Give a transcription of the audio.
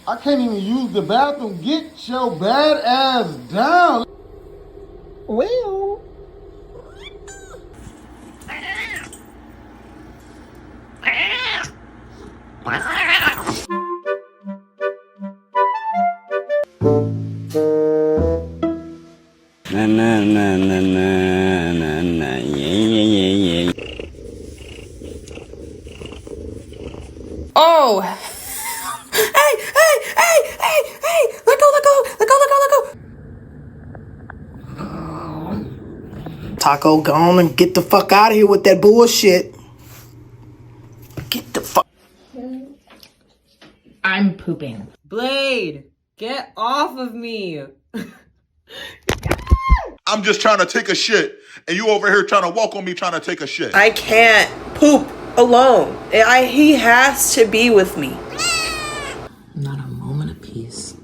I can't even use the bathroom. Get your bad ass down. Well. Na na na na na na na yeah. Oh. Hey. Let go. Taco, go on and get the fuck out of here with that bullshit. Get the fuck. I'm pooping. Blade, get off of me. I'm just trying to take a shit, and you over here trying to walk on me trying to take a shit. I can't poop alone. He has to be with me. Not a moment of peace.